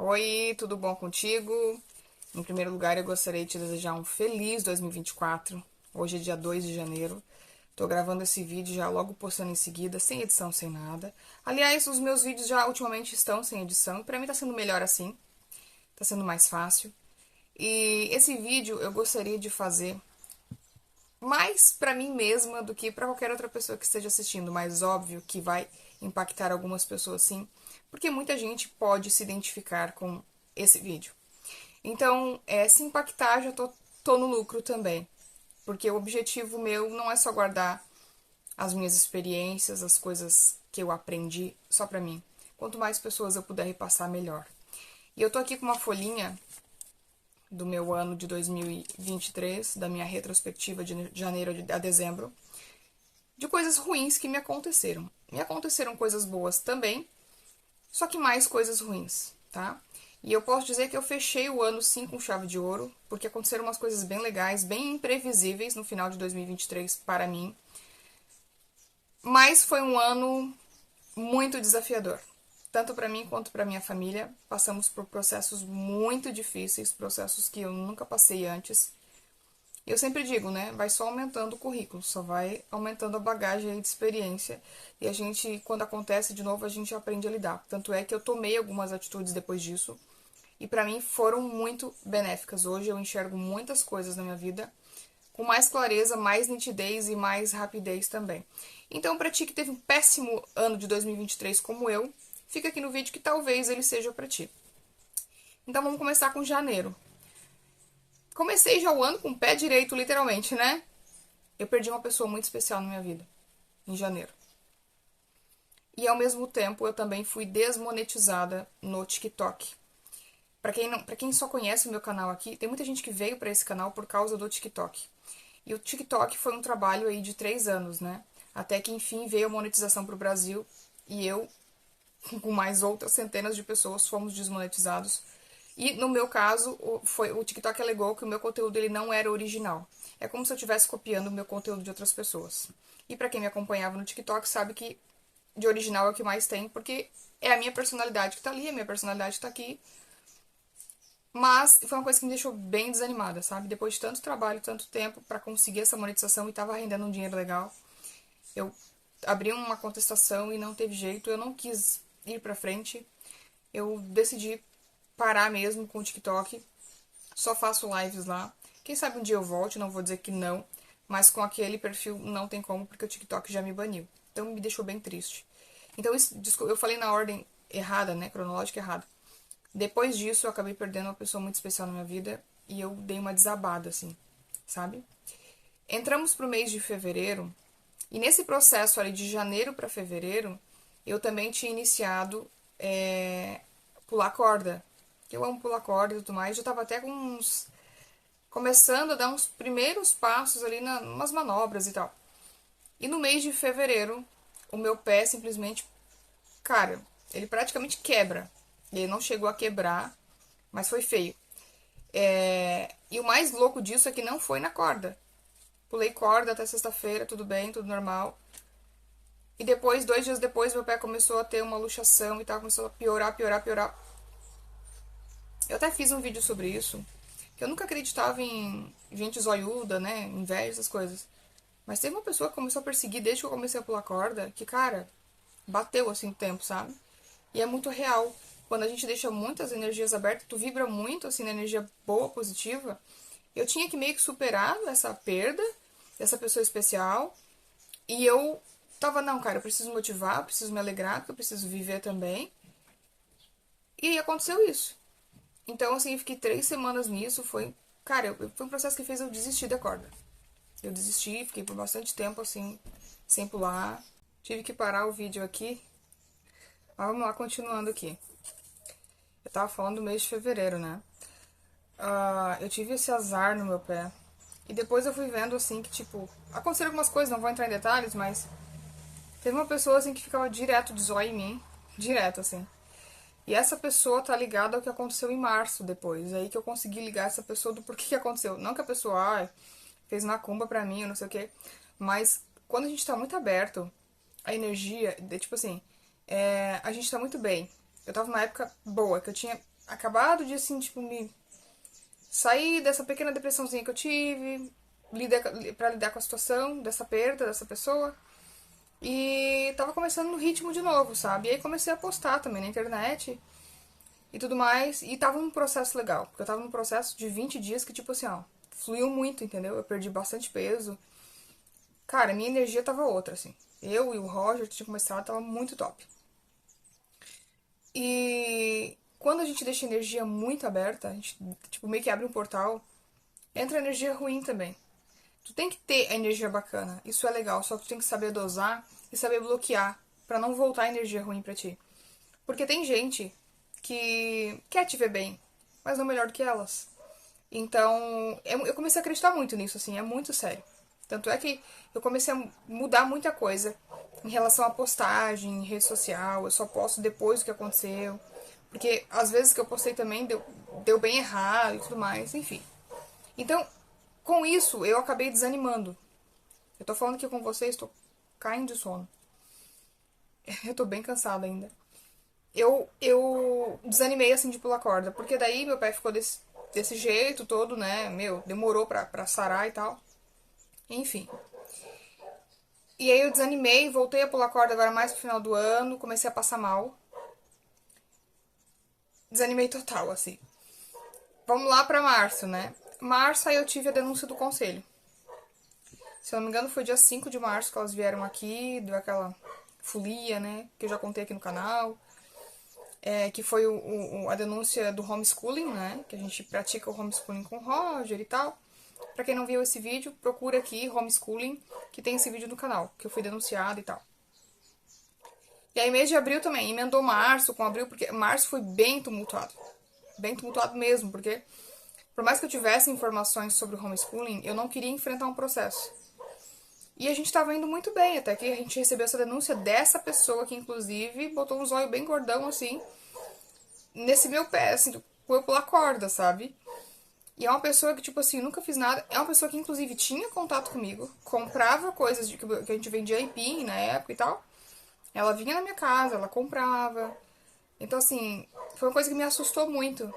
Oi, tudo bom contigo? Em primeiro lugar, eu gostaria de te desejar um feliz 2024. Hoje é dia 2 de janeiro. Tô gravando esse vídeo já logo postando em seguida, sem edição, sem nada. Aliás, os meus vídeos já ultimamente estão sem edição. Pra mim tá sendo melhor assim. Tá sendo mais fácil. E esse vídeo eu gostaria de fazer mais pra mim mesma do que pra qualquer outra pessoa que esteja assistindo. Mas óbvio que vai impactar algumas pessoas sim, porque muita gente pode se identificar com esse vídeo. Então, se impactar, já tô no lucro também. Porque o objetivo meu não é só guardar as minhas experiências, as coisas que eu aprendi só pra mim. Quanto mais pessoas eu puder repassar, melhor. E eu tô aqui com uma folhinha do meu ano de 2023, da minha retrospectiva de janeiro a dezembro, de coisas ruins que me aconteceram. Me aconteceram coisas boas também, só que mais coisas ruins, tá? E eu posso dizer que eu fechei o ano sim com chave de ouro, porque aconteceram umas coisas bem legais, bem imprevisíveis no final de 2023 para mim. Mas foi um ano muito desafiador, tanto para mim quanto para minha família. Passamos por processos muito difíceis, processos que eu nunca passei antes. Eu sempre digo, né? Vai só aumentando o currículo, só vai aumentando a bagagem de experiência. E a gente, quando acontece de novo, a gente aprende a lidar. Tanto é que eu tomei algumas atitudes depois disso. E pra mim foram muito benéficas. Hoje eu enxergo muitas coisas na minha vida com mais clareza, mais nitidez e mais rapidez também. Então, pra ti que teve um péssimo ano de 2023 como eu, fica aqui no vídeo que talvez ele seja pra ti. Então, vamos começar com janeiro. Comecei já o ano com o pé direito, literalmente, né? Eu perdi uma pessoa muito especial na minha vida, em janeiro. E ao mesmo tempo eu também fui desmonetizada no TikTok. Para quem só conhece o meu canal aqui, tem muita gente que veio para esse canal por causa do TikTok. E o TikTok foi um trabalho aí de 3 anos, né? Até que enfim veio a monetização para o Brasil e eu, com mais outras centenas de pessoas, fomos desmonetizados. E no meu caso, o TikTok alegou que o meu conteúdo ele não era original. É como se eu estivesse copiando o meu conteúdo de outras pessoas. E para quem me acompanhava no TikTok sabe que de original é o que mais tem, porque é a minha personalidade que tá ali, a minha personalidade tá aqui. Mas foi uma coisa que me deixou bem desanimada, sabe? Depois de tanto trabalho, tanto tempo para conseguir essa monetização e tava rendendo um dinheiro legal, eu abri uma contestação e não teve jeito, eu não quis ir pra frente. Eu decidi parar mesmo com o TikTok. Só faço lives lá. Quem sabe um dia eu volte, não vou dizer que não, mas com aquele perfil não tem como, porque o TikTok já me baniu. Então me deixou bem triste. Então, eu falei na ordem errada, né? Cronológica errada. Depois disso, eu acabei perdendo uma pessoa muito especial na minha vida e eu dei uma desabada, assim, sabe? Entramos pro mês de fevereiro e nesse processo ali de janeiro para fevereiro, eu também tinha iniciado pular corda. Eu amo pular corda e tudo mais. Já tava até com começando a dar uns primeiros passos ali umas manobras e tal. E no mês de fevereiro, o meu pé simplesmente, cara, ele praticamente quebra. Ele não chegou a quebrar, mas foi feio. E o mais louco disso é que não foi na corda. Pulei corda até sexta-feira, tudo bem, tudo normal. E depois, 2 dias depois, meu pé começou a ter uma luxação e tal, começou a piorar, piorar, piorar. Eu até fiz um vídeo sobre isso, que eu nunca acreditava em gente zoiuda, né, inveja, essas coisas. Mas teve uma pessoa que começou a perseguir desde que eu comecei a pular corda, que, cara, bateu assim o tempo, sabe? E é muito real. Quando a gente deixa muitas energias abertas, tu vibra muito, assim, na energia boa, positiva. Eu tinha que meio que superar essa perda dessa pessoa especial. E eu tava, não, cara, eu preciso motivar, eu preciso me alegrar, porque eu preciso viver também. E aconteceu isso. Então, assim, eu fiquei 3 semanas nisso. Cara, foi um processo que fez eu desistir da corda. Eu desisti, fiquei por bastante tempo, assim, sem pular. Tive que parar o vídeo aqui. Mas vamos lá, continuando aqui. Eu tava falando do mês de fevereiro, né? Eu tive esse azar no meu pé. E depois eu fui vendo, assim, que, tipo, aconteceram algumas coisas, não vou entrar em detalhes, mas teve uma pessoa, assim, que ficava direto de zóio em mim. Direto, assim. E essa pessoa tá ligada ao que aconteceu em março depois. Aí que eu consegui ligar essa pessoa do porquê que aconteceu. Não que a pessoa, fez macumba pra mim, ou não sei o quê. Mas quando a gente tá muito aberto, a energia, tipo assim, a gente tá muito bem. Eu tava numa época boa, que eu tinha acabado de, assim, tipo, me sair dessa pequena depressãozinha que eu tive, pra lidar com a situação dessa perda dessa pessoa. E tava começando no ritmo de novo, sabe? E aí comecei a postar também na internet e tudo mais. E tava num processo legal, porque eu tava num processo de 20 dias que, tipo assim, ó, fluiu muito, entendeu? Eu perdi bastante peso. Cara, minha energia tava outra, assim. Eu e o Roger, que tinha começado, tava muito top. E quando a gente deixa a energia muito aberta, a gente, tipo, meio que abre um portal, entra energia ruim também. Tu tem que ter a energia bacana, isso é legal, só que tu tem que saber dosar e saber bloquear pra não voltar a energia ruim pra ti. Porque tem gente que quer te ver bem, mas não melhor do que elas. Então, eu comecei a acreditar muito nisso, assim, é muito sério. Tanto é que eu comecei a mudar muita coisa em relação à postagem, em rede social, eu só posto depois do que aconteceu. Porque às vezes que eu postei também deu bem errado e tudo mais, enfim. Então, com isso, eu acabei desanimando. Eu tô falando aqui com vocês, tô caindo de sono. Eu tô bem cansada ainda. Eu desanimei assim de pular corda, porque daí meu pé ficou desse jeito todo, né? Meu, demorou pra sarar e tal. Enfim. E aí eu desanimei, voltei a pular corda agora mais pro final do ano, comecei a passar mal. Desanimei total, assim. Vamos lá pra março, né? Março aí eu tive a denúncia do conselho. Se eu não me engano foi dia 5 de março que elas vieram aqui, deu aquela folia, né? Que eu já contei aqui no canal. Que foi a denúncia do homeschooling, né? Que a gente pratica o homeschooling com o Roger e tal. Pra quem não viu esse vídeo, procura aqui homeschooling, que tem esse vídeo no canal, que eu fui denunciada e tal. E aí mês de abril também, emendou março com abril, porque março foi bem tumultuado. Bem tumultuado mesmo, porque por mais que eu tivesse informações sobre o homeschooling, eu não queria enfrentar um processo. E a gente tava indo muito bem, até que a gente recebeu essa denúncia dessa pessoa que, inclusive, botou um zóio bem gordão, assim, nesse meu pé, assim, eu pular corda, sabe? E é uma pessoa que, tipo assim, nunca fiz nada. É uma pessoa que, inclusive, tinha contato comigo, comprava coisas que a gente vendia aipim na época e tal. Ela vinha na minha casa, ela comprava. Então, assim, foi uma coisa que me assustou muito.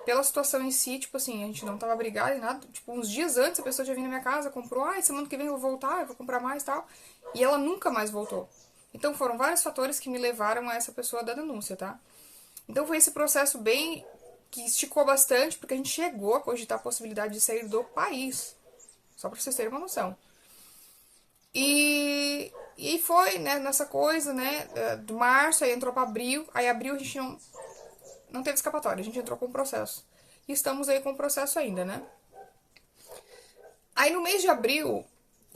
Pela situação em si, tipo assim, a gente não tava brigado e nada. Tipo, uns dias antes a pessoa já vinha na minha casa, comprou, semana que vem eu vou voltar, eu vou comprar mais e tal. E ela nunca mais voltou. Então foram vários fatores que me levaram a essa pessoa da denúncia, tá? Então foi esse processo bem que esticou bastante, porque a gente chegou a cogitar a possibilidade de sair do país. Só pra vocês terem uma noção. E foi, né, nessa coisa, né, do março, aí entrou pra abril, aí abril a gente não teve escapatória, a gente entrou com o processo. E estamos aí com o processo ainda, né? Aí no mês de abril,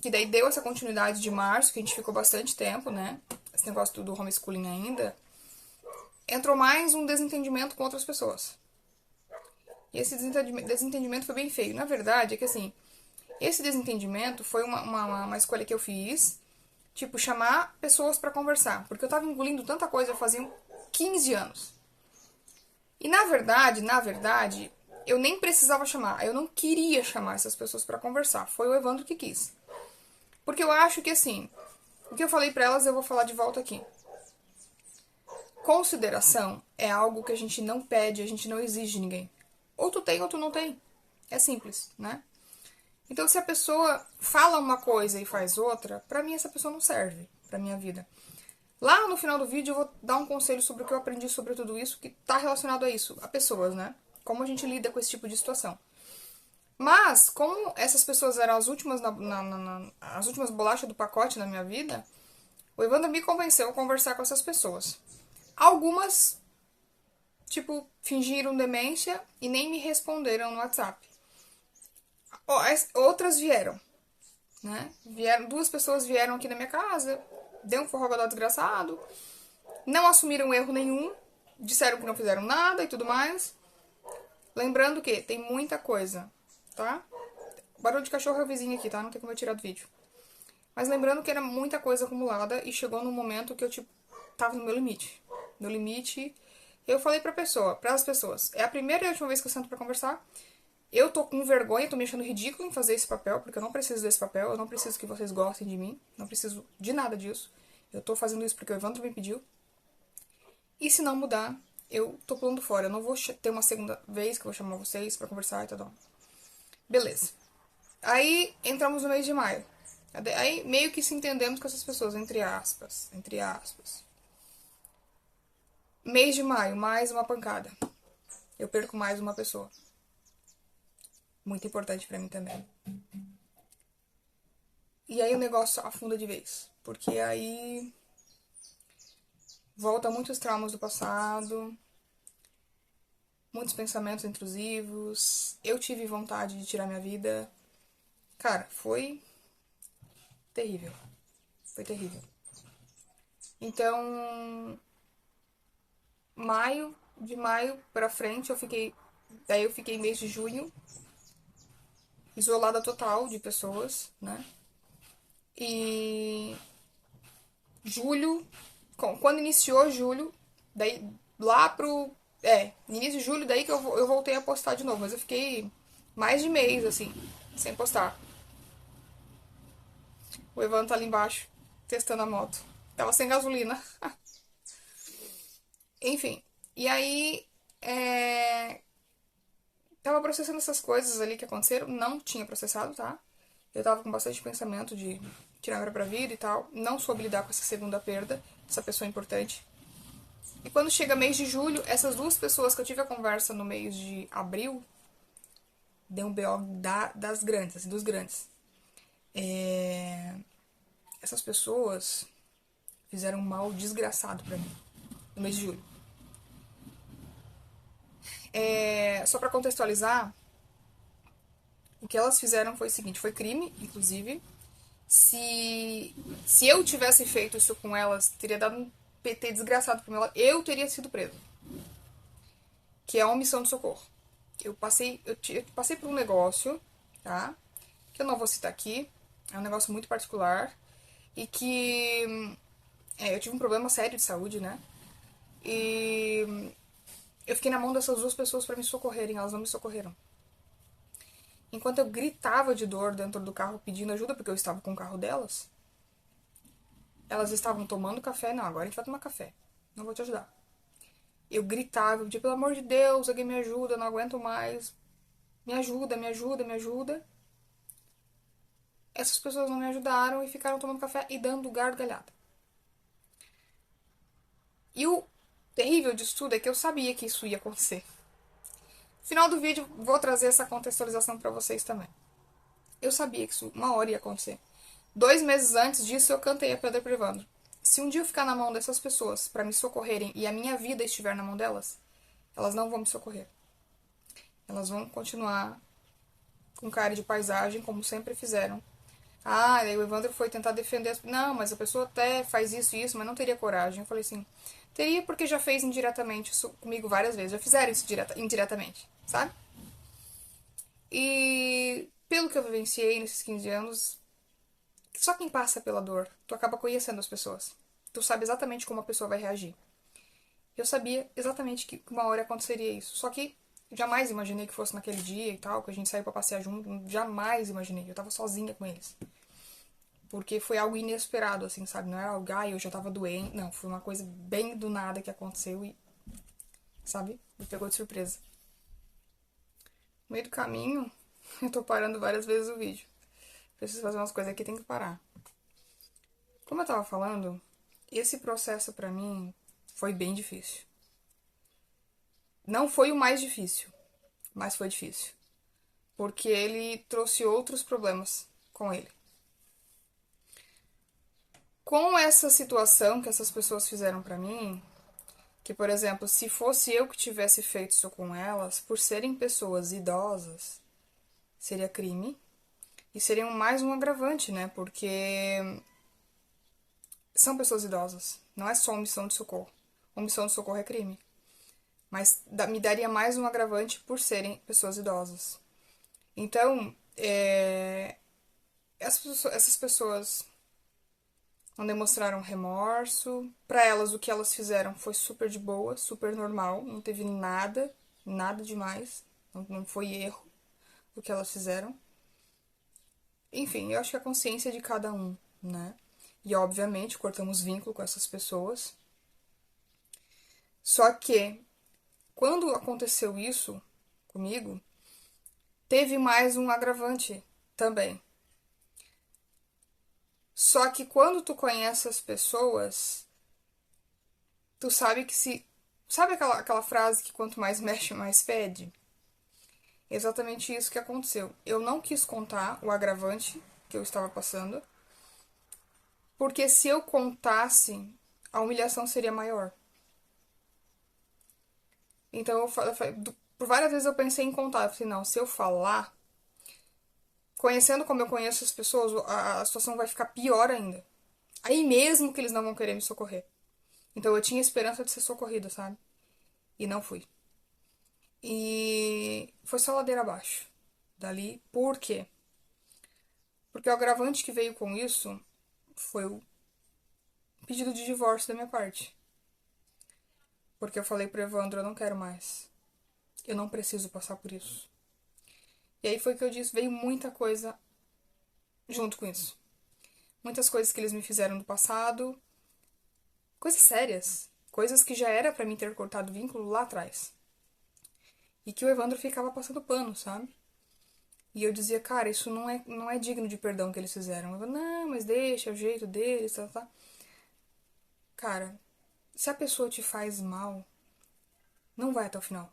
que daí deu essa continuidade de março, que a gente ficou bastante tempo, né? Esse negócio do homeschooling ainda, entrou mais um desentendimento com outras pessoas. E esse desentendimento foi bem feio. Na verdade, é que assim, esse desentendimento foi uma escolha que eu fiz, tipo, chamar pessoas pra conversar. Porque eu tava engolindo tanta coisa, fazia 15 anos. E na verdade, eu nem precisava chamar, eu não queria chamar essas pessoas pra conversar. Foi o Evandro que quis. Porque eu acho que assim, o que eu falei pra elas eu vou falar de volta aqui. Consideração é algo que a gente não pede, a gente não exige de ninguém. Ou tu tem ou tu não tem. É simples, né? Então, se a pessoa fala uma coisa e faz outra, pra mim essa pessoa não serve pra minha vida. Lá no final do vídeo eu vou dar um conselho sobre o que eu aprendi sobre tudo isso, que tá relacionado a isso, a pessoas, né? Como a gente lida com esse tipo de situação. Mas, como essas pessoas eram as últimas, as últimas bolachas do pacote na minha vida, o Evandro me convenceu a conversar com essas pessoas. Algumas, tipo, fingiram demência e nem me responderam no WhatsApp. Outras vieram, né? Duas pessoas vieram aqui na minha casa, deu um forrogador desgraçado, não assumiram erro nenhum, disseram que não fizeram nada e tudo mais. Lembrando que tem muita coisa, tá? Barulho de cachorro é o vizinho aqui, tá? Não tem como eu tirar do vídeo. Mas lembrando que era muita coisa acumulada e chegou num momento que eu, tipo, tava no meu limite. No limite, eu falei para as pessoas, é a primeira e última vez que eu sento pra conversar. Eu tô com vergonha, tô me achando ridículo em fazer esse papel, porque eu não preciso desse papel, eu não preciso que vocês gostem de mim, não preciso de nada disso. Eu tô fazendo isso porque o Evandro me pediu. E se não mudar, eu tô pulando fora. Eu não vou ter uma segunda vez que eu vou chamar vocês pra conversar e tal. Beleza. Aí entramos no mês de maio. Aí meio que se entendemos com essas pessoas, entre aspas. Entre aspas. Mês de maio, mais uma pancada. Eu perco mais uma pessoa. Muito importante pra mim também. E aí o negócio afunda de vez. Porque aí volta muitos traumas do passado, muitos pensamentos intrusivos. Eu tive vontade de tirar minha vida. Cara, foi terrível. Foi terrível. Então, de maio pra frente, daí eu fiquei mês de junho, isolada total de pessoas, né? E julho, quando iniciou julho, daí lá pro. No início de julho, daí que eu voltei a postar de novo, mas eu fiquei mais de mês, assim, sem postar. O Evandro tá ali embaixo, testando a moto. Tava sem gasolina. Enfim, e aí. É... Tava processando essas coisas ali que aconteceram. Não tinha processado, tá? Eu tava com bastante pensamento de tirar a pra vida e tal. Não soube lidar com essa segunda perda, dessa pessoa importante. E quando chega mês de julho, essas duas pessoas que eu tive a conversa no mês de abril, deu um BO das grandes, assim, dos grandes. Essas pessoas fizeram um mal desgraçado pra mim, no mês de julho. Só pra contextualizar, o que elas fizeram foi o seguinte, foi crime, inclusive. Se eu tivesse feito isso com elas, teria dado um PT desgraçado pra mim, eu teria sido preso. Que é a omissão de socorro. Eu passei por um negócio, tá? Que eu não vou citar aqui. É um negócio muito particular. E que eu tive um problema sério de saúde, né? E eu fiquei na mão dessas duas pessoas pra me socorrerem. Elas não me socorreram. Enquanto eu gritava de dor dentro do carro pedindo ajuda, porque eu estava com o carro delas, elas estavam tomando café. Não, agora a gente vai tomar café. Não vou te ajudar. Eu gritava, eu pedia, pelo amor de Deus, alguém me ajuda, eu não aguento mais. Me ajuda, me ajuda, me ajuda. Essas pessoas não me ajudaram e ficaram tomando café e dando gargalhada. E o terrível disso tudo é que eu sabia que isso ia acontecer. No final do vídeo, vou trazer essa contextualização pra vocês também. Eu sabia que isso uma hora ia acontecer. 2 meses antes disso, eu cantei a Pedra Privando. Se um dia eu ficar na mão dessas pessoas pra me socorrerem e a minha vida estiver na mão delas, elas não vão me socorrer. Elas vão continuar com cara de paisagem, como sempre fizeram. Ah, aí o Evandro foi tentar defender. Não, mas a pessoa até faz isso e isso, mas não teria coragem. Eu falei assim, teria porque já fez indiretamente isso comigo várias vezes. Já fizeram isso indiretamente, sabe? E pelo que eu vivenciei nesses 15 anos, só quem passa pela dor, tu acaba conhecendo as pessoas. Tu sabe exatamente como a pessoa vai reagir. Eu sabia exatamente que uma hora aconteceria isso. Só que jamais imaginei que fosse naquele dia e tal, que a gente saiu pra passear junto. Jamais imaginei. Eu tava sozinha com eles. Porque foi algo inesperado, assim, sabe? Não era algo, eu já tava doente. Não, foi uma coisa bem do nada que aconteceu e, sabe? Me pegou de surpresa. No meio do caminho, eu tô parando várias vezes o vídeo. Preciso fazer umas coisas aqui, tem que parar. Como eu tava falando, esse processo pra mim foi bem difícil. Não foi o mais difícil, mas foi difícil. Porque ele trouxe outros problemas com ele. Com essa situação que essas pessoas fizeram pra mim, que, por exemplo, se fosse eu que tivesse feito isso com elas, por serem pessoas idosas, seria crime. E seria mais um agravante, né? Porque são pessoas idosas. Não é só omissão de socorro. Omissão de socorro é crime. Mas me daria mais um agravante por serem pessoas idosas. Então, essas pessoas não demonstraram remorso. Pra elas, o que elas fizeram foi super de boa, super normal. Não teve nada, nada demais. Não foi erro o que elas fizeram. Enfim, eu acho que a consciência é de cada um, né? E, obviamente, cortamos vínculo com essas pessoas. Só que quando aconteceu isso comigo, teve mais um agravante também. Só que quando tu conhece as pessoas, tu sabe que se... Sabe aquela frase que quanto mais mexe, mais fede? Exatamente isso que aconteceu. Eu não quis contar o agravante que eu estava passando, porque se eu contasse, a humilhação seria maior. Então, por várias vezes eu pensei em contar. Eu falei, não, se eu falar, conhecendo como eu conheço as pessoas, a situação vai ficar pior ainda. Aí mesmo que eles não vão querer me socorrer. Então eu tinha esperança de ser socorrida, sabe? E não fui. E foi só ladeira abaixo. Dali, por quê? Porque o agravante que veio com isso foi o pedido de divórcio da minha parte. Porque eu falei pro Evandro, eu não quero mais. Eu não preciso passar por isso. E aí foi que eu disse, veio muita coisa junto com isso. Muitas coisas que eles me fizeram no passado, coisas sérias, coisas que já era pra mim ter cortado vínculo lá atrás. E que o Evandro ficava passando pano, sabe? E eu dizia, cara, isso não é digno de perdão que eles fizeram. Eu falei, não, mas deixa, é o jeito deles, tá. Cara, se a pessoa te faz mal, não vai até o final.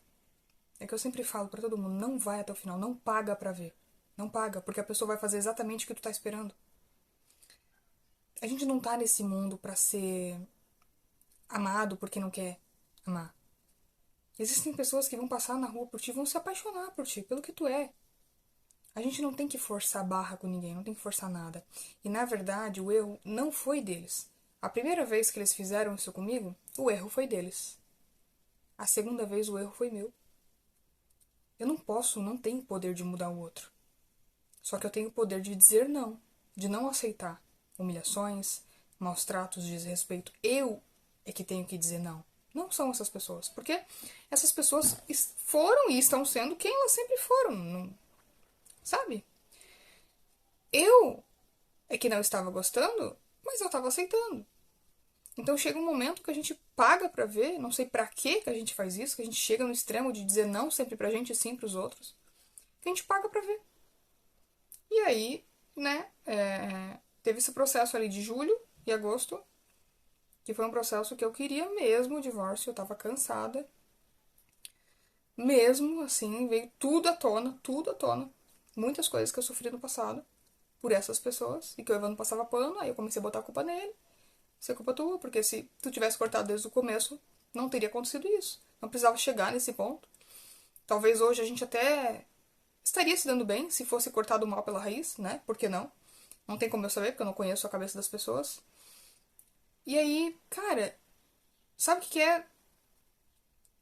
É que eu sempre falo pra todo mundo, não vai até o final, não paga pra ver. Não paga, porque a pessoa vai fazer exatamente o que tu tá esperando. A gente não tá nesse mundo pra ser amado porque não quer amar. Existem pessoas que vão passar na rua por ti, vão se apaixonar por ti, pelo que tu é. A gente não tem que forçar barra com ninguém, não tem que forçar nada. E na verdade, o erro não foi deles. A primeira vez que eles fizeram isso comigo, o erro foi deles. A segunda vez, o erro foi meu. Eu não tenho o poder de mudar o outro. Só que eu tenho o poder de dizer não, de não aceitar humilhações, maus tratos, desrespeito. Eu é que tenho que dizer não. Não são essas pessoas. Porque essas pessoas foram e estão sendo quem elas sempre foram. Não, sabe? Eu é que não estava gostando, mas eu estava aceitando. Então chega um momento que a gente paga pra ver, não sei pra que a gente faz isso, que a gente chega no extremo de dizer não sempre pra gente e sim pros outros, que a gente paga pra ver. E aí, né, teve esse processo ali de julho e agosto, que foi um processo que eu queria mesmo o divórcio, eu tava cansada. Mesmo assim, veio tudo à tona, tudo à tona. Muitas coisas que eu sofri no passado por essas pessoas, e que o Evandro passava pano, aí eu comecei a botar a culpa nele. Isso é culpa tua, porque se tu tivesse cortado desde o começo, não teria acontecido isso. Não precisava chegar nesse ponto. Talvez hoje a gente até estaria se dando bem se fosse cortado mal pela raiz, né? Por que não? Não tem como eu saber, porque eu não conheço a cabeça das pessoas. E aí, cara, sabe o que é?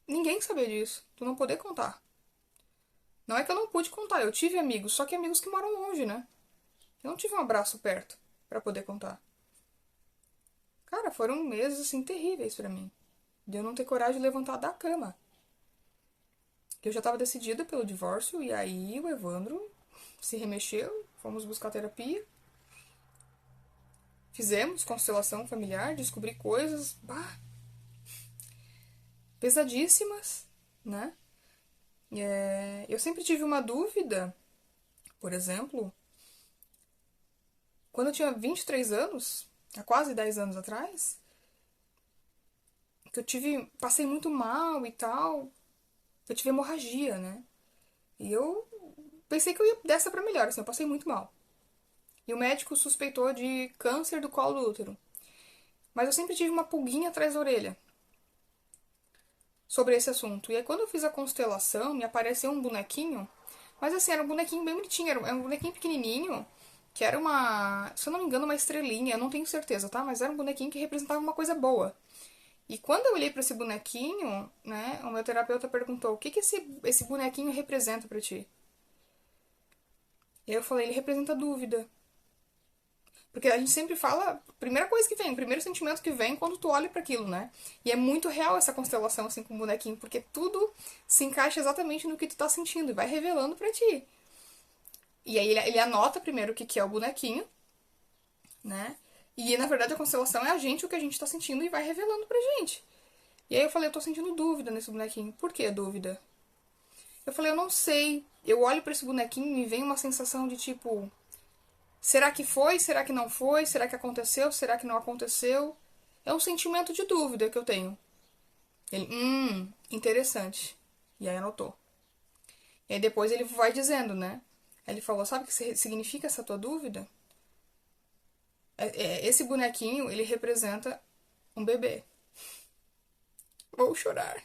Ninguém saber disso. Tu não poder contar. Não é que eu não pude contar, eu tive amigos, só que amigos que moram longe, né? Eu não tive um abraço perto pra poder contar. Cara, foram meses assim terríveis pra mim. De eu não ter coragem de levantar da cama. Eu já tava decidida pelo divórcio e aí o Evandro se remexeu, fomos buscar terapia. Fizemos constelação familiar, descobri coisas, pesadíssimas, né? Eu sempre tive uma dúvida, por exemplo, quando eu tinha 23 anos, há quase 10 anos atrás, que passei muito mal e tal, eu tive hemorragia, né? E eu pensei que eu ia dessa pra melhor, assim, eu passei muito mal. E o médico suspeitou de câncer do colo do útero. Mas eu sempre tive uma pulguinha atrás da orelha sobre esse assunto. E aí quando eu fiz a constelação, me apareceu um bonequinho, mas assim, era um bonequinho bem bonitinho, era um bonequinho pequenininho, que era se eu não me engano, uma estrelinha, eu não tenho certeza, tá? Mas era um bonequinho que representava uma coisa boa. E quando eu olhei para esse bonequinho, né, o meu terapeuta perguntou: "O que que esse bonequinho representa para ti?" E aí eu falei: "Ele representa dúvida." Porque a gente sempre fala, a primeira coisa que vem, o primeiro sentimento que vem quando tu olha para aquilo, né? E é muito real essa constelação assim com o bonequinho, porque tudo se encaixa exatamente no que tu tá sentindo e vai revelando para ti. E aí ele anota primeiro o que é o bonequinho, né? E na verdade a constelação é a gente, o que a gente tá sentindo e vai revelando pra gente. E aí eu falei, eu tô sentindo dúvida nesse bonequinho. Por que dúvida? Eu falei, eu não sei. Eu olho pra esse bonequinho e me vem uma sensação de tipo, será que foi? Será que não foi? Será que aconteceu? Será que não aconteceu? É um sentimento de dúvida que eu tenho. Ele, interessante. E aí anotou. E aí depois ele vai dizendo, né? Aí ele falou, sabe o que significa essa tua dúvida? Esse bonequinho, ele representa um bebê. Vou chorar.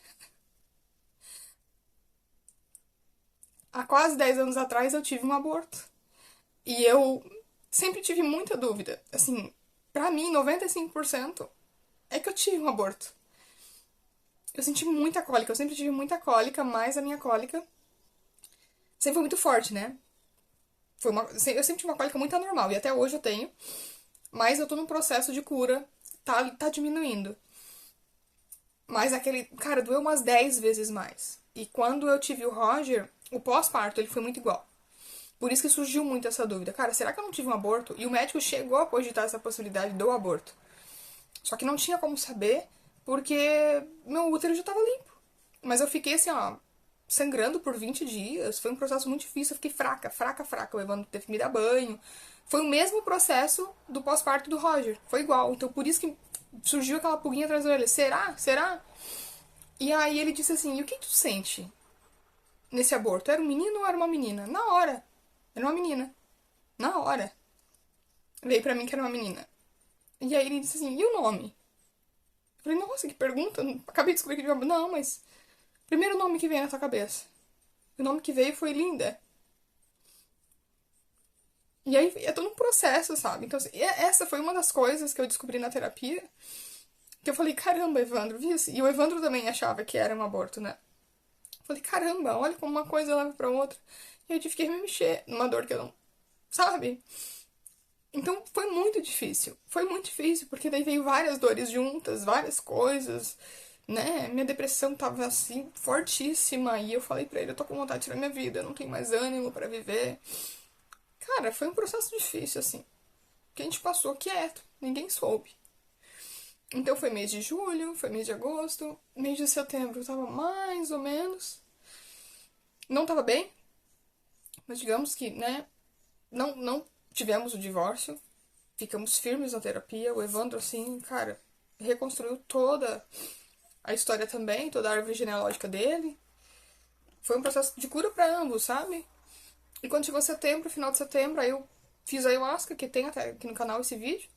Há quase 10 anos atrás eu tive um aborto. E eu sempre tive muita dúvida. Assim, pra mim, 95% é que eu tive um aborto. Eu senti muita cólica, eu sempre tive muita cólica, mas a minha cólica sempre foi muito forte, né? Eu sempre tive uma cólica muito anormal, e até hoje eu tenho, mas eu tô num processo de cura, tá diminuindo. Mas aquele, cara, doeu umas 10 vezes mais. E quando eu tive o Roger, o pós-parto, ele foi muito igual. Por isso que surgiu muito essa dúvida. Cara, será que eu não tive um aborto? E o médico chegou a cogitar essa possibilidade do aborto. Só que não tinha como saber, porque meu útero já tava limpo. Mas eu fiquei assim, ó, sangrando por 20 dias. Foi um processo muito difícil. Eu fiquei fraca, fraca, fraca. O Evandro teve que me dar banho. Foi o mesmo processo do pós-parto do Roger. Foi igual. Então por isso que surgiu aquela pulguinha atrás da orelha. Será? Será? E aí ele disse assim, e o que tu sente nesse aborto? Era um menino ou era uma menina? Na hora. Era uma menina. Na hora. Veio pra mim que era uma menina. E aí ele disse assim, e o nome? Eu falei, nossa, que pergunta. Acabei de descobrir que ele... Não, mas... Primeiro nome que veio na tua cabeça. O nome que veio foi Linda. E aí é todo um processo, sabe? Então, assim, essa foi uma das coisas que eu descobri na terapia. Que eu falei, caramba, Evandro, viu? E o Evandro também achava que era um aborto, né? Eu falei, caramba, olha como uma coisa leva pra outra. E eu tive que me mexer numa dor que eu não... Sabe? Então foi muito difícil. Foi muito difícil, porque daí veio várias dores juntas, várias coisas, né? Minha depressão tava assim, fortíssima. E eu falei pra ele, eu tô com vontade de tirar minha vida, eu não tenho mais ânimo pra viver. Cara, foi um processo difícil, assim. Que a gente passou quieto, ninguém soube. Então foi mês de julho, foi mês de agosto, mês de setembro eu tava mais ou menos. Não tava bem, mas digamos que, né? Não tivemos o divórcio. Ficamos firmes na terapia. O Evandro, assim, cara, reconstruiu toda a história também, toda a árvore genealógica dele. Foi um processo de cura pra ambos, sabe? E quando chegou setembro, final de setembro, aí eu fiz a ayahuasca, que tem até aqui no canal esse vídeo,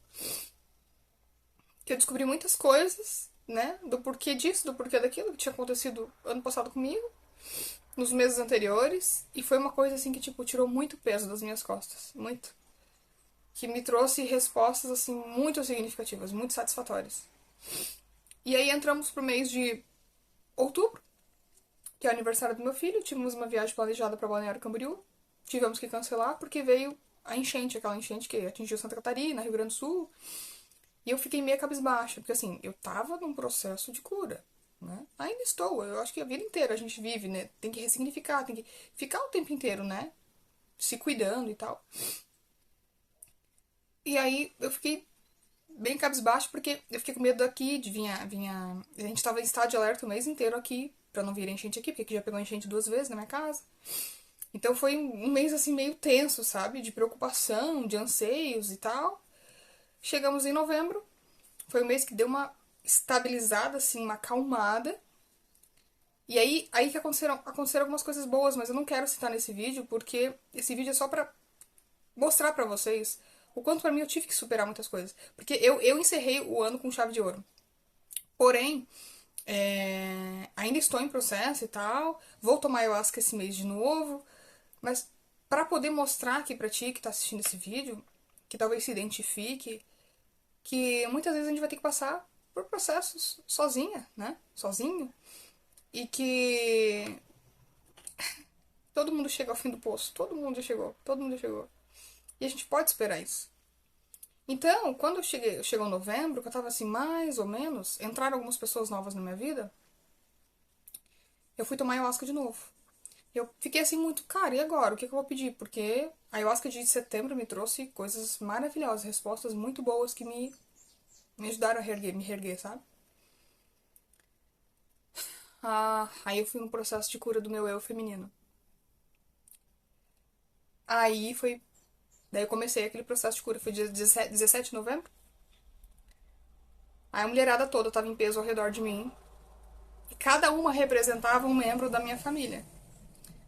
que eu descobri muitas coisas, né? Do porquê disso, do porquê daquilo que tinha acontecido ano passado comigo, nos meses anteriores. E foi uma coisa, assim, que, tipo, tirou muito peso das minhas costas. Muito. Que me trouxe respostas, assim, muito significativas, muito satisfatórias. E aí entramos pro mês de outubro, que é o aniversário do meu filho. Tivemos uma viagem planejada para Balneário Camboriú. Tivemos que cancelar porque veio a enchente, aquela enchente que atingiu Santa Catarina, Rio Grande do Sul. E eu fiquei meio cabisbaixa, porque assim, eu tava num processo de cura, né? Ainda estou, eu acho que a vida inteira a gente vive, né? Tem que ressignificar, tem que ficar o tempo inteiro, né? Se cuidando e tal. E aí eu fiquei bem cabisbaixo porque eu fiquei com medo daqui de vinha. A gente tava em estado de alerta o mês inteiro aqui, pra não vir enchente aqui, porque aqui já pegou enchente 2 vezes na minha casa. Então foi um mês assim meio tenso, sabe? De preocupação, de anseios e tal. Chegamos em novembro, foi um mês que deu uma estabilizada, assim, uma acalmada. E aí que aconteceram algumas coisas boas, mas eu não quero citar nesse vídeo, porque esse vídeo é só pra mostrar pra vocês o quanto pra mim eu tive que superar muitas coisas. Porque eu encerrei o ano com chave de ouro. Porém, ainda estou em processo e tal. Vou tomar ayahuasca esse mês de novo. Mas para poder mostrar aqui pra ti que tá assistindo esse vídeo, que talvez se identifique, que muitas vezes a gente vai ter que passar por processos sozinha, né? Sozinho. E que todo mundo chega ao fim do poço. Todo mundo já chegou. Todo mundo já chegou. E a gente pode esperar isso. Então, quando chegou novembro, que eu tava assim, mais ou menos, entraram algumas pessoas novas na minha vida, eu fui tomar ayahuasca de novo. Eu fiquei assim muito, cara, e agora? O que eu vou pedir? Porque a ayahuasca de setembro me trouxe coisas maravilhosas, respostas muito boas que me ajudaram a me reerguer, sabe? Aí eu fui no processo de cura do meu eu feminino. Aí foi. Daí eu comecei aquele processo de cura. Foi dia 17 de novembro. Aí a mulherada toda tava em peso ao redor de mim. E cada uma representava um membro da minha família.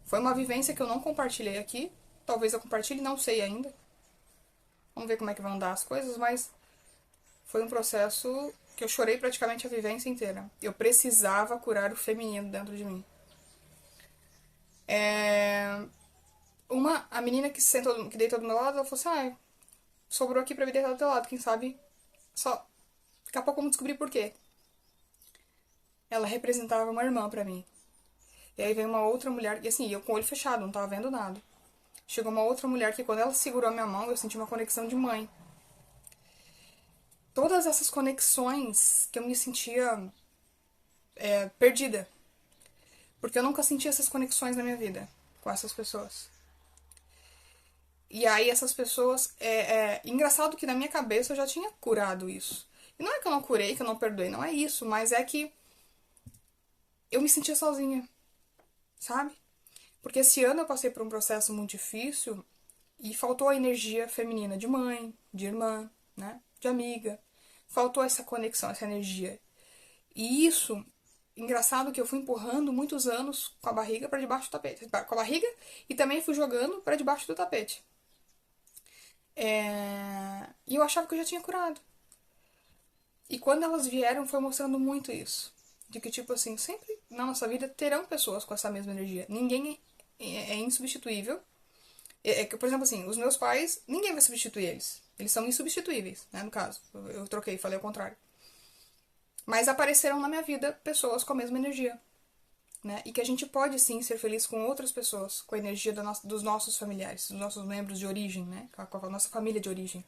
Foi uma vivência que eu não compartilhei aqui. Talvez eu compartilhe, não sei ainda. Vamos ver como é que vão andar as coisas, mas foi um processo que eu chorei praticamente a vivência inteira. Eu precisava curar o feminino dentro de mim. A menina que sentou, que deitou do meu lado, ela falou assim, sobrou aqui pra me deitar do teu lado, quem sabe só. Daqui a pouco vamos descobrir por quê. Ela representava uma irmã pra mim. E aí veio uma outra mulher, e assim, eu com o olho fechado, não tava vendo nada. Chegou uma outra mulher que quando ela segurou a minha mão, eu senti uma conexão de mãe. Todas essas conexões que eu me sentia perdida. Porque eu nunca senti essas conexões na minha vida com essas pessoas. E aí essas pessoas. Engraçado que na minha cabeça eu já tinha curado isso. E não é que eu não curei, que eu não perdoei, não é isso, mas é que eu me sentia sozinha, sabe? Porque esse ano eu passei por um processo muito difícil e faltou a energia feminina de mãe, de irmã, né? De amiga. Faltou essa conexão, essa energia. E isso, engraçado que eu fui empurrando muitos anos com a barriga para debaixo do tapete. Com a barriga e também fui jogando para debaixo do tapete. E eu achava que eu já tinha curado. E quando elas vieram, foi mostrando muito isso. De que, tipo assim, sempre na nossa vida terão pessoas com essa mesma energia. Ninguém é insubstituível. Por exemplo, assim, os meus pais, ninguém vai substituir eles. Eles são insubstituíveis, né, no caso. Eu troquei, falei ao contrário. Mas apareceram na minha vida pessoas com a mesma energia. Né? E que a gente pode sim ser feliz com outras pessoas, com a energia dos nossos familiares, dos nossos membros de origem, né? Com a nossa família de origem.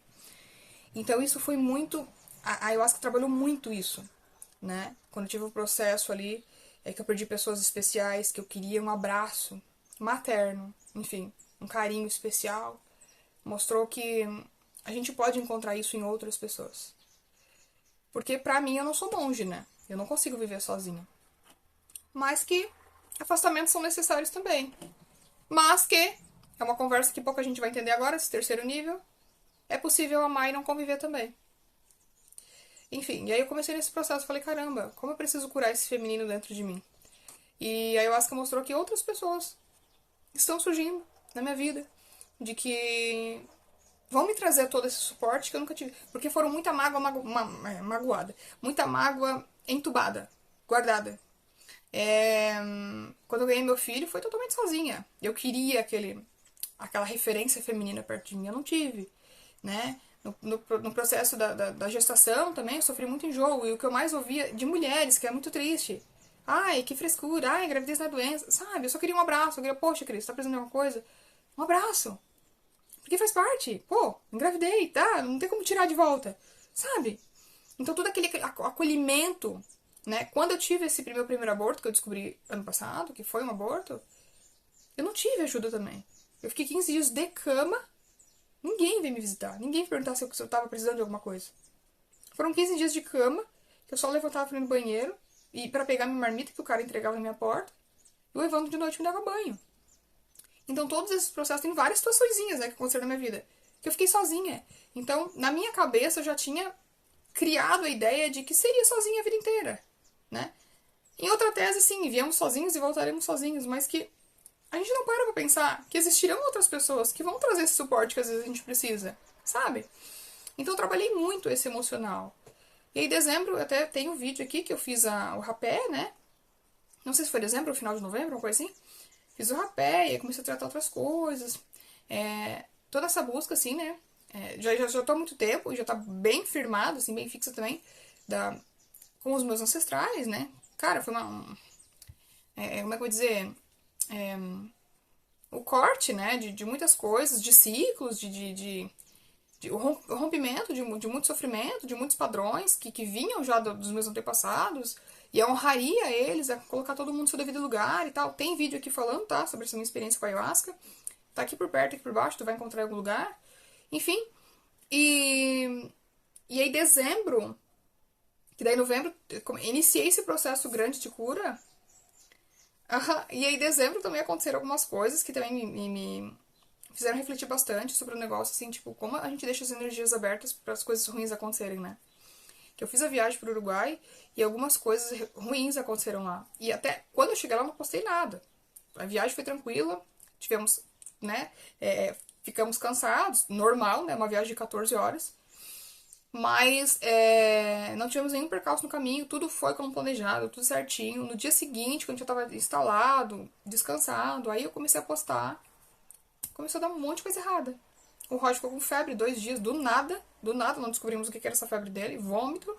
Então isso foi muito. A ayahuasca trabalhou muito isso, né? Quando eu tive o processo ali, que eu perdi pessoas especiais, que eu queria um abraço materno, enfim, um carinho especial, mostrou que a gente pode encontrar isso em outras pessoas. Porque pra mim eu não sou monge, né? Eu não consigo viver sozinha. Mas que afastamentos são necessários também. Mas que, é uma conversa que pouca gente vai entender agora, esse terceiro nível, é possível amar e não conviver também. Enfim, e aí eu comecei nesse processo, falei, caramba, como eu preciso curar esse feminino dentro de mim? E a ayahuasca mostrou que outras pessoas estão surgindo na minha vida, de que vão me trazer todo esse suporte que eu nunca tive. Porque foram muita mágoa magoada, muita mágoa entubada, guardada. Quando eu ganhei meu filho, foi totalmente sozinha. Eu queria aquela referência feminina perto de mim, eu não tive, né? No processo da gestação também, eu sofri muito enjoo. E o que eu mais ouvia de mulheres, que é muito triste. Ai, que frescura. Ai, gravidez não é doença. Sabe? Eu só queria um abraço. Eu queria, poxa, Cris, tá precisando de alguma coisa? Um abraço. Porque faz parte. Pô, engravidei, tá? Não tem como tirar de volta. Sabe? Então todo aquele acolhimento, né? Quando eu tive esse meu primeiro aborto, que eu descobri ano passado, que foi um aborto, eu não tive ajuda também. Eu fiquei 15 dias de cama, ninguém veio me visitar, ninguém veio perguntar se eu tava precisando de alguma coisa. Foram 15 dias de cama, que eu só levantava pra ir no banheiro, e para pegar minha marmita que o cara entregava na minha porta, e o Evandro de noite me dava banho. Então todos esses processos, tem várias situaçõezinhas, né, que aconteceram na minha vida, que eu fiquei sozinha. Então, na minha cabeça, eu já tinha criado a ideia de que seria sozinha a vida inteira, né? Em outra tese, sim, viemos sozinhos e voltaremos sozinhos, mas que a gente não para pra pensar que existirão outras pessoas que vão trazer esse suporte que às vezes a gente precisa, sabe? Então eu trabalhei muito esse emocional. E aí, em dezembro, eu até tenho um vídeo aqui que eu fiz o rapé, né? Não sei se foi dezembro ou final de novembro, uma coisa assim. Fiz o rapé e aí comecei a tratar outras coisas. Toda essa busca, assim, né? Já tô há muito tempo e já tá bem firmado, assim, bem fixa também, com os meus ancestrais, né? Cara, foi como é que eu vou dizer? O corte, né? De muitas coisas, de ciclos, o rompimento de muito sofrimento, de muitos padrões que vinham já dos meus antepassados. E a honraria a eles, a colocar todo mundo no seu devido lugar e tal. Tem vídeo aqui falando, tá? Sobre essa minha experiência com a ayahuasca. Tá aqui por perto, aqui por baixo, tu vai encontrar em algum lugar. Enfim. E aí, dezembro, que daí novembro, iniciei esse processo grande de cura. Aham. E aí, em dezembro também aconteceram algumas coisas que também me fizeram refletir bastante sobre o negócio, assim, tipo, como a gente deixa as energias abertas para as coisas ruins acontecerem, né? Que eu fiz a viagem pro Uruguai e algumas coisas ruins aconteceram lá. E até quando eu cheguei lá, eu não postei nada. A viagem foi tranquila, tivemos, né, ficamos cansados, normal, né, uma viagem de 14 horas. Mas não tivemos nenhum percalço no caminho, tudo foi como planejado, tudo certinho. No dia seguinte, quando eu tava instalado, descansado, aí eu comecei a postar, começou a dar um monte de coisa errada. O Rod ficou com febre 2 dias, do nada, não descobrimos o que era essa febre dele, vômito.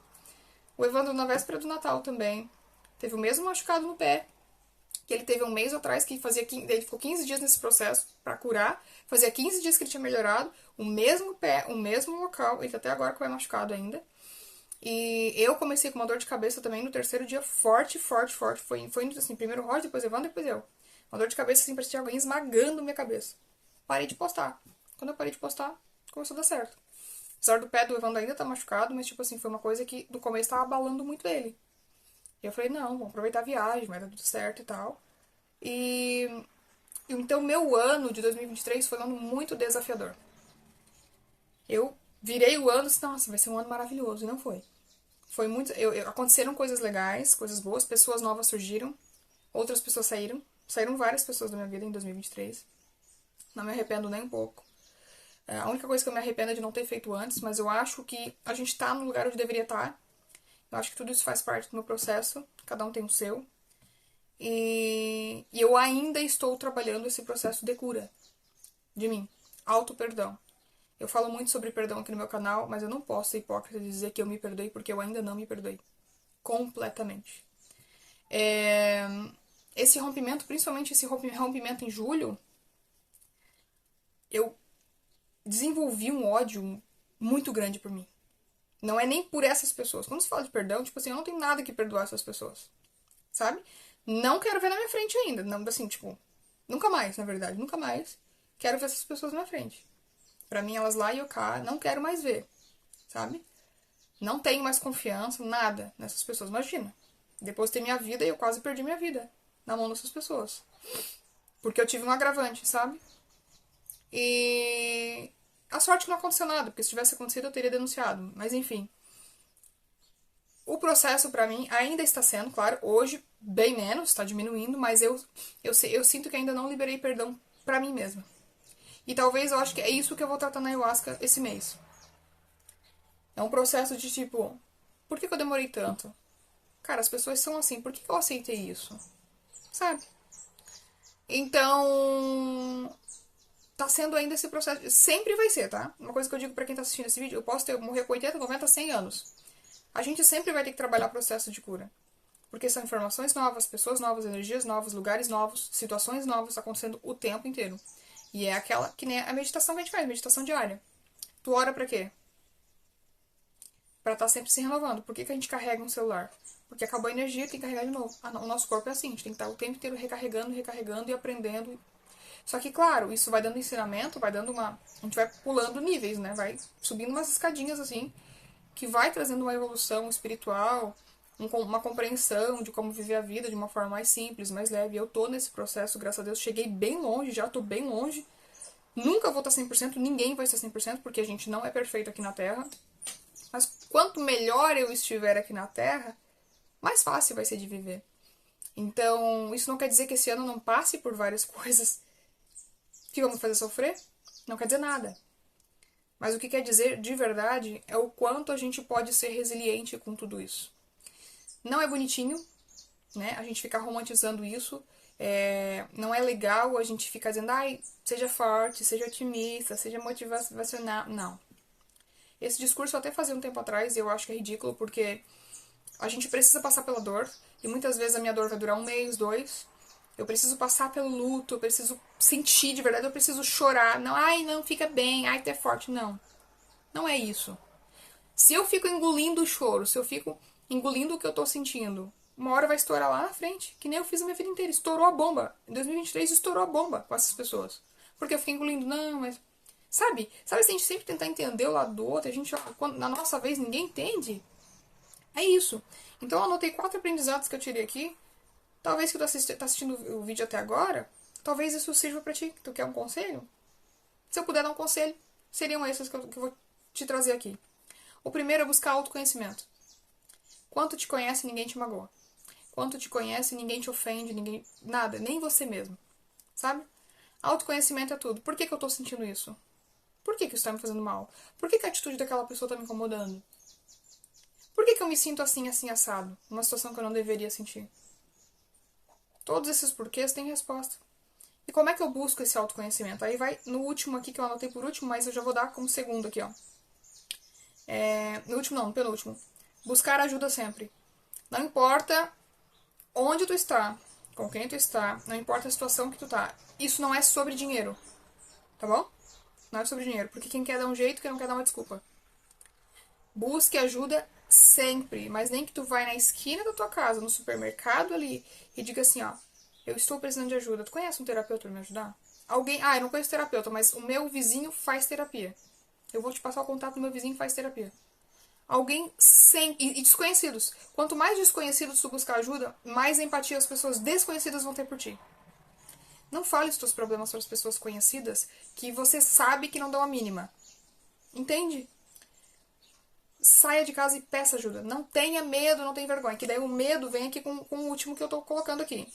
O Evandro, na véspera do Natal também, teve o mesmo machucado no pé, que ele teve um mês atrás, que ele ficou 15 dias nesse processo para curar, fazia 15 dias que ele tinha melhorado, o mesmo pé, o mesmo local, ele tá até agora com o pé machucado ainda. E eu comecei com uma dor de cabeça também no terceiro dia, forte, forte, forte. Foi indo assim, primeiro o Roger, depois o Evandro, depois eu. Uma dor de cabeça assim, parecia alguém esmagando minha cabeça. Parei de postar. Quando eu parei de postar, começou a dar certo. Apesar do pé do Evandro ainda tá machucado, mas tipo assim, foi uma coisa que do começo tava abalando muito ele. E eu falei, não, vamos aproveitar a viagem, vai dar tudo certo e tal. E então meu ano de 2023 foi um ano muito desafiador. Eu virei o ano e disse, nossa, vai ser um ano maravilhoso. E não foi. Foi muito. Aconteceram coisas legais, coisas boas, pessoas novas surgiram, outras pessoas saíram. Saíram várias pessoas da minha vida em 2023. Não me arrependo nem um pouco. A única coisa que eu me arrependo é de não ter feito antes, mas eu acho que a gente tá no lugar onde deveria estar. Eu acho que tudo isso faz parte do meu processo, cada um tem o seu. E eu ainda estou trabalhando esse processo de cura de mim. Auto-perdão. Eu falo muito sobre perdão aqui no meu canal, mas eu não posso ser hipócrita de dizer que eu me perdoei porque eu ainda não me perdoei. Completamente. É, esse rompimento, principalmente esse rompimento em julho, eu desenvolvi um ódio muito grande por mim. Não é nem por essas pessoas. Quando se fala de perdão, tipo assim, eu não tenho nada que perdoar essas pessoas. Sabe? Não quero ver na minha frente ainda. Não, assim, tipo, nunca mais, na verdade, nunca mais quero ver essas pessoas na minha frente. Pra mim, elas lá e eu cá, não quero mais ver. Sabe? Não tenho mais confiança, nada nessas pessoas. Imagina. Depois de ter minha vida, eu quase perdi minha vida na mão dessas pessoas. Porque eu tive um agravante, sabe? E a sorte que não aconteceu nada, porque se tivesse acontecido eu teria denunciado. Mas enfim. O processo pra mim ainda está sendo, claro, hoje bem menos, está diminuindo, mas eu sinto que ainda não liberei perdão pra mim mesma. E talvez eu acho que é isso que eu vou tratar na ayahuasca esse mês. É um processo de tipo, por que eu demorei tanto? Cara, as pessoas são assim, por que eu aceitei isso? Sabe? Então, tá sendo ainda esse processo. Sempre vai ser, tá? Uma coisa que eu digo pra quem tá assistindo esse vídeo, eu posso morrer com 80, 90, 100 anos. A gente sempre vai ter que trabalhar o processo de cura. Porque são informações novas, pessoas novas, energias novas, lugares novos, situações novas acontecendo o tempo inteiro. E é aquela que nem a meditação que a gente faz, meditação diária. Tu ora pra quê? Pra estar sempre se renovando. Por que a gente carrega um celular? Porque acabou a energia, tem que carregar de novo. O nosso corpo é assim, a gente tem que estar o tempo inteiro recarregando, recarregando e aprendendo. Só que, claro, isso vai dando ensinamento, vai dando uma. A gente vai pulando níveis, né? Vai subindo umas escadinhas assim, que vai trazendo uma evolução espiritual, uma compreensão de como viver a vida de uma forma mais simples, mais leve. Eu tô nesse processo, graças a Deus, cheguei bem longe, já tô bem longe. Nunca vou estar 100%, ninguém vai estar 100%, porque a gente não é perfeito aqui na Terra. Mas quanto melhor eu estiver aqui na Terra, mais fácil vai ser de viver. Então, isso não quer dizer que esse ano não passe por várias coisas que vão me fazer sofrer. Não quer dizer nada. Mas o que quer dizer de verdade é o quanto a gente pode ser resiliente com tudo isso. Não é bonitinho, né? A gente ficar romantizando isso. Não é legal a gente ficar dizendo, ai, seja forte, seja otimista, seja motivacional. Não. Esse discurso eu até fazia um tempo atrás e eu acho que é ridículo porque a gente precisa passar pela dor e muitas vezes a minha dor vai durar 1 mês, 2. Eu preciso passar pelo luto, eu preciso sentir de verdade, eu preciso chorar. Não, ai, não, fica bem, ai, tu é forte. Não. Não é isso. Se eu fico engolindo o choro, se eu fico engolindo o que eu tô sentindo, uma hora vai estourar lá na frente, que nem eu fiz a minha vida inteira. Estourou a bomba. Em 2023 estourou a bomba com essas pessoas. Porque eu fiquei engolindo, não, mas. Sabe se a gente sempre tentar entender o lado do outro, a gente, quando, na nossa vez, ninguém entende? É isso. Então eu anotei 4 aprendizados que eu tirei aqui Talvez que tá assistindo o vídeo até agora, talvez isso sirva pra ti. Tu quer um conselho? Se eu puder dar um conselho, seriam esses que eu vou te trazer aqui. O primeiro é buscar autoconhecimento. Quanto te conhece, ninguém te magoa. Quanto te conhece, ninguém te ofende, ninguém... nada, nem você mesmo. Sabe? Autoconhecimento é tudo. Por que eu tô sentindo isso? Por que isso tá me fazendo mal? Por que a atitude daquela pessoa tá me incomodando? Por que eu me sinto assim, assim, assado? Numa situação que eu não deveria sentir? Todos esses porquês têm resposta. E como é que eu busco esse autoconhecimento? Aí vai no último aqui, que eu anotei por último, mas eu já vou dar como segundo aqui, ó. No último não, no penúltimo. Buscar ajuda sempre. Não importa onde tu está, com quem tu está, não importa a situação que tu tá. Isso não é sobre dinheiro, tá bom? Não é sobre dinheiro, porque quem quer dar um jeito, quem não quer dar uma desculpa. Busque ajuda sempre, mas nem que tu vai na esquina da tua casa, no supermercado ali, e diga assim, ó, eu estou precisando de ajuda. Tu conhece um terapeuta pra me ajudar? Alguém, eu não conheço terapeuta, mas o meu vizinho faz terapia. Eu vou te passar o contato do meu vizinho que faz terapia. Alguém sem... E desconhecidos. Quanto mais desconhecidos tu buscar ajuda, mais empatia as pessoas desconhecidas vão ter por ti. Não fale os teus problemas para as pessoas conhecidas que você sabe que não dão a mínima. Entende? Saia de casa e peça ajuda. Não tenha medo, não tenha vergonha. Que daí o medo vem aqui com o último que eu tô colocando aqui.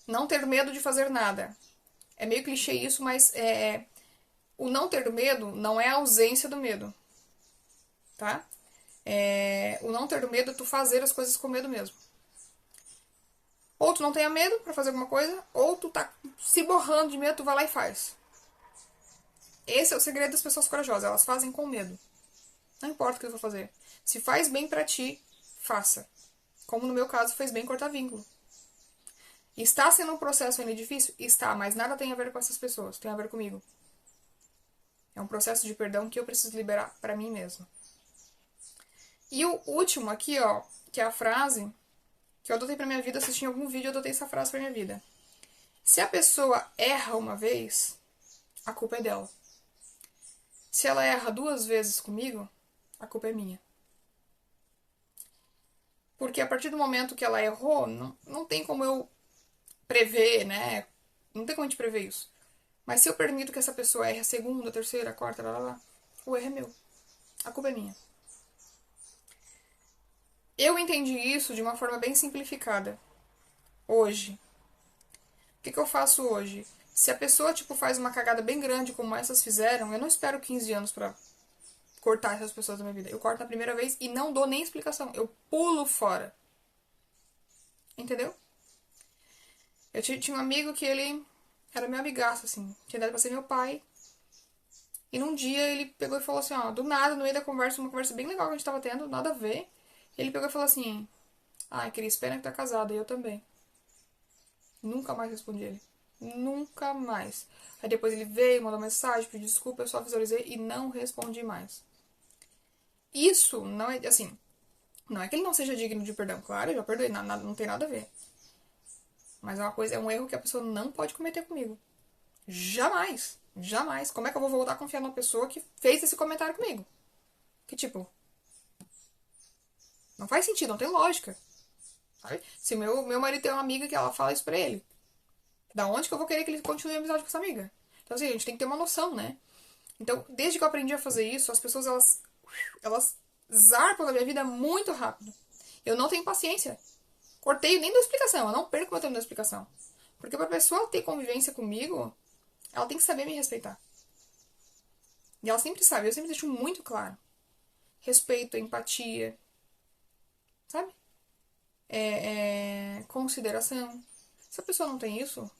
Não ter medo de fazer nada. É meio clichê isso, mas o não ter medo não é a ausência do medo. Tá? O não ter medo é tu fazer as coisas com medo mesmo. Ou tu não tenha medo pra fazer alguma coisa, ou tu tá se borrando de medo, tu vai lá e faz. Esse é o segredo das pessoas corajosas. Elas fazem com medo. Não importa o que eu vou fazer. Se faz bem pra ti, faça. Como no meu caso, fez bem cortar vínculo. Está sendo um processo ainda difícil? Está, mas nada tem a ver com essas pessoas. Tem a ver comigo. É um processo de perdão que eu preciso liberar pra mim mesma. E o último aqui, ó, que é a frase que eu adotei pra minha vida. Assisti algum vídeo, eu adotei essa frase pra minha vida. Se a pessoa erra uma vez, a culpa é dela. Se ela erra 2 vezes comigo, a culpa é minha. Porque a partir do momento que ela errou, não tem como eu prever, né? Não tem como a gente prever isso. Mas se eu permito que essa pessoa erre a segunda, a terceira, a quarta, lá, o erro é meu. A culpa é minha. Eu entendi isso de uma forma bem simplificada. Hoje. O que eu faço hoje? Se a pessoa, faz uma cagada bem grande, como essas fizeram, eu não espero 15 anos pra cortar essas pessoas da minha vida. Eu corto na primeira vez e não dou nem explicação. Eu pulo fora. Entendeu? Eu tinha um amigo que ele era meu amigaço, assim. Tinha idade pra ser meu pai. E num dia ele pegou e falou assim, ó, do nada, no meio da conversa, uma conversa bem legal que a gente tava tendo, nada a ver. Ele pegou e falou assim, Cris, pena que tá casada, e eu também. Nunca mais respondi ele. Nunca mais. Aí depois ele veio, mandou mensagem, pediu desculpa, eu só visualizei e não respondi mais. Isso não é, assim, não é que ele não seja digno de perdão. Claro, eu já perdoei, não tem nada a ver. Mas é um erro que a pessoa não pode cometer comigo. Jamais. Jamais. Como é que eu vou voltar a confiar numa pessoa que fez esse comentário comigo? Que não faz sentido, não tem lógica. Sabe? Se meu marido tem uma amiga que ela fala isso pra ele, da onde que eu vou querer que ele continue a amizade com essa amiga? Então assim, a gente tem que ter uma noção, né? Então, desde que eu aprendi a fazer isso, as pessoas, elas zarpam da minha vida muito rápido. Eu não tenho paciência. Cortei, nem dou explicação. Eu não perco meu tempo da explicação. Porque pra pessoa ter convivência comigo, ela tem que saber me respeitar. E ela sempre sabe, eu sempre deixo muito claro. Respeito, empatia, sabe? Consideração. Se a pessoa não tem isso...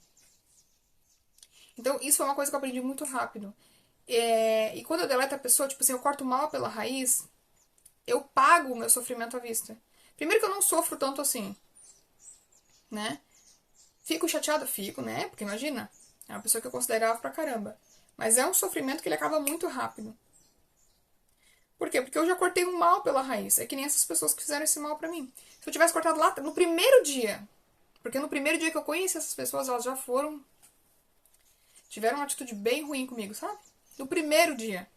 Então, isso foi uma coisa que eu aprendi muito rápido. E quando eu deleto a pessoa, eu corto mal pela raiz, eu pago o meu sofrimento à vista. Primeiro que eu não sofro tanto assim, né? Fico chateada? Fico, né? Porque imagina, é uma pessoa que eu considerava pra caramba. Mas é um sofrimento que ele acaba muito rápido. Por quê? Porque eu já cortei o mal pela raiz. É que nem essas pessoas que fizeram esse mal pra mim. Se eu tivesse cortado lá no primeiro dia, porque no primeiro dia que eu conheci essas pessoas, elas já tiveram uma atitude bem ruim comigo, sabe? No primeiro dia.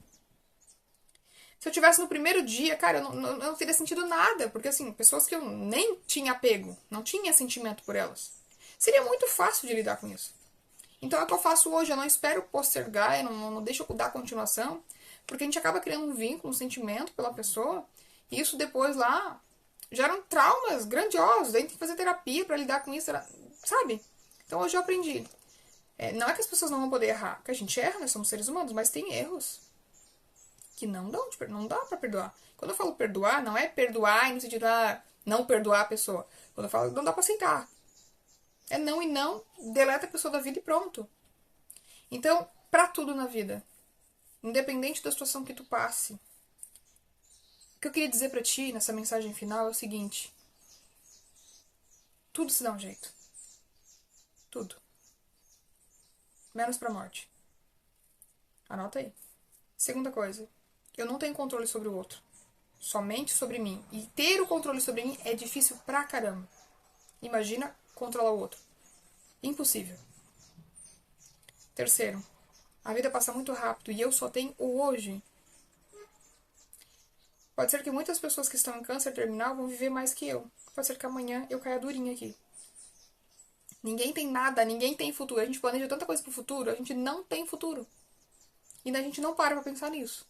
Se eu tivesse no primeiro dia, cara, eu não teria sentido nada. Porque, assim, pessoas que eu nem tinha apego, não tinha sentimento por elas. Seria muito fácil de lidar com isso. Então é o que eu faço hoje. Eu não espero postergar, eu não deixo eu dar continuação. Porque a gente acaba criando um vínculo, um sentimento pela pessoa. E isso depois lá geram traumas grandiosos. Daí tem que fazer terapia pra lidar com isso, sabe? Então hoje eu aprendi. Não é que as pessoas não vão poder errar. Porque a gente erra, nós somos seres humanos, mas tem erros que não dá pra perdoar. Quando eu falo perdoar, não é perdoar no sentido de não perdoar a pessoa. Quando eu falo, não dá pra aceitar. É não e não, deleta a pessoa da vida e pronto. Então, pra tudo na vida, independente da situação que tu passe, o que eu queria dizer pra ti nessa mensagem final é o seguinte: tudo se dá um jeito. Tudo. Menos pra morte. Anota aí. Segunda coisa, eu não tenho controle sobre o outro. Somente sobre mim. E ter o controle sobre mim é difícil pra caramba. Imagina controlar o outro. Impossível. Terceiro, a vida passa muito rápido e eu só tenho o hoje. Pode ser que muitas pessoas que estão em câncer terminal vão viver mais que eu. Pode ser que amanhã eu caia durinha aqui. Ninguém tem nada, ninguém tem futuro. A gente planeja tanta coisa pro futuro, a gente não tem futuro. E a gente não para pra pensar nisso.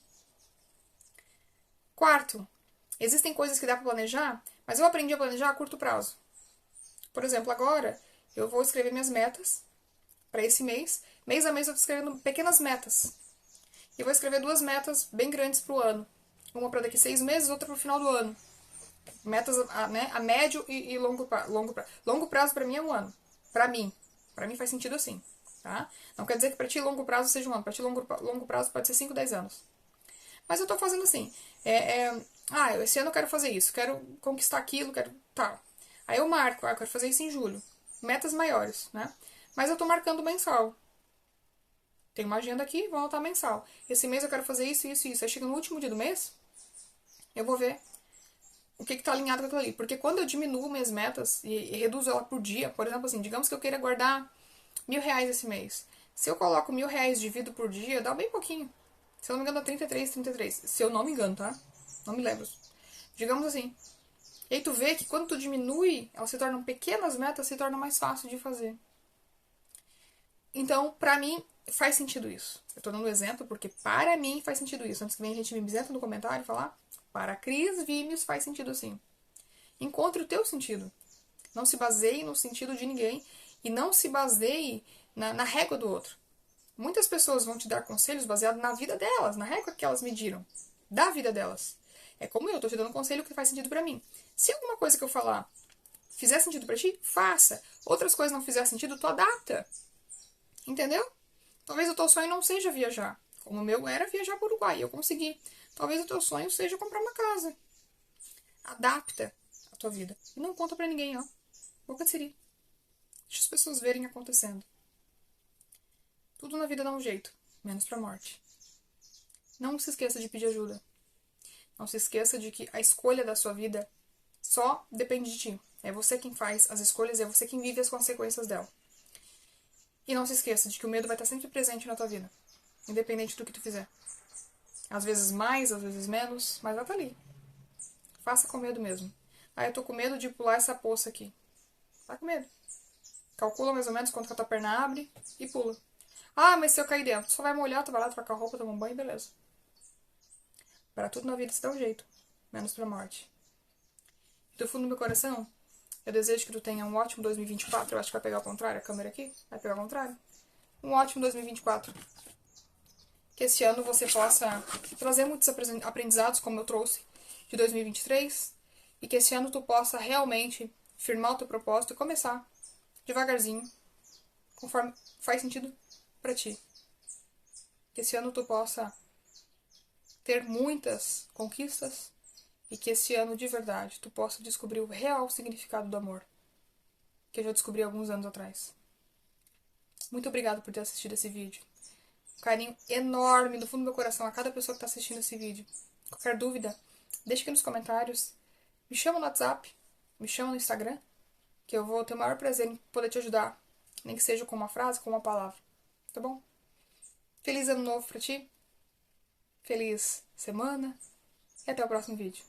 Quarto, existem coisas que dá pra planejar, mas eu aprendi a planejar a curto prazo. Por exemplo, agora eu vou escrever minhas metas para esse mês. Mês a mês eu tô escrevendo pequenas metas. E vou escrever 2 metas bem grandes pro ano. Uma para daqui 6 meses, outra pro final do ano. Metas a médio e longo prazo. Longo prazo para mim é um ano. Pra mim. Pra mim faz sentido assim. Tá? Não quer dizer que pra ti longo prazo seja um ano. Pra ti longo prazo pode ser 5, 10 anos. Mas eu tô fazendo assim. Esse ano eu quero fazer isso. Quero conquistar aquilo, quero tal. Aí eu marco. Eu quero fazer isso em julho. Metas maiores, né? Mas eu tô marcando mensal. Tem uma agenda aqui, vou anotar mensal. Esse mês eu quero fazer isso, isso, isso. Aí chega no último dia do mês, eu vou ver o que tá alinhado com aquilo ali. Porque quando eu diminuo minhas metas e reduzo ela por dia, por exemplo assim, digamos que eu queira guardar R$ 1.000 esse mês. Se eu coloco R$ 1.000 dividido por dia, dá bem pouquinho. Se eu não me engano, dá 33. Se eu não me engano, tá? Não me lembro. Digamos assim. E aí tu vê que quando tu diminui, elas se tornam pequenas metas, se torna mais fácil de fazer. Então, pra mim, faz sentido isso. Eu tô dando um exemplo porque para mim faz sentido isso. Antes que venha a gente me isenta no comentário e falar, para a Cris Vimes faz sentido sim. Encontre o teu sentido. Não se baseie no sentido de ninguém e não se baseie na régua do outro. Muitas pessoas vão te dar conselhos baseados na vida delas, na régua que elas mediram, da vida delas. É como eu tô te dando um conselho que faz sentido pra mim. Se alguma coisa que eu falar fizer sentido pra ti, faça. Outras coisas não fizer sentido, tu adapta. Entendeu? Talvez o teu sonho não seja viajar. Como o meu era viajar para o Uruguai. Eu consegui. Talvez o teu sonho seja comprar uma casa. Adapta a tua vida. E não conta pra ninguém, ó. Boca de siri. Deixa as pessoas verem acontecendo. Tudo na vida dá um jeito. Menos pra morte. Não se esqueça de pedir ajuda. Não se esqueça de que a escolha da sua vida só depende de ti. É você quem faz as escolhas e é você quem vive as consequências dela. E não se esqueça de que o medo vai estar sempre presente na tua vida. Independente do que tu fizer. Às vezes mais, às vezes menos, mas vai estar ali. Faça com medo mesmo. Eu tô com medo de pular essa poça aqui. Tá com medo. Calcula mais ou menos quanto que a tua perna abre e pula. Mas se eu cair dentro, tu só vai molhar, tu vai lá trocar roupa, tomar um banho e beleza. Para tudo na vida se dá um jeito. Menos pra morte. Do fundo do meu coração, eu desejo que tu tenha um ótimo 2024. Eu acho que vai pegar ao contrário a câmera aqui. Vai pegar ao contrário. Um ótimo 2024. Que esse ano você possa trazer muitos aprendizados, como eu trouxe, de 2023. E que esse ano tu possa realmente firmar o teu propósito e começar devagarzinho, conforme faz sentido pra ti. Que esse ano tu possa ter muitas conquistas e que esse ano de verdade tu possa descobrir o real significado do amor, que eu já descobri há alguns anos atrás. Muito obrigada por ter assistido esse vídeo. Um carinho enorme do fundo do meu coração a cada pessoa que está assistindo esse vídeo. Qualquer dúvida, deixa aqui nos comentários. Me chama no WhatsApp, me chama no Instagram, que eu vou ter o maior prazer em poder te ajudar. Nem que seja com uma frase, com uma palavra. Tá bom? Feliz ano novo pra ti. Feliz semana. e até o próximo vídeo.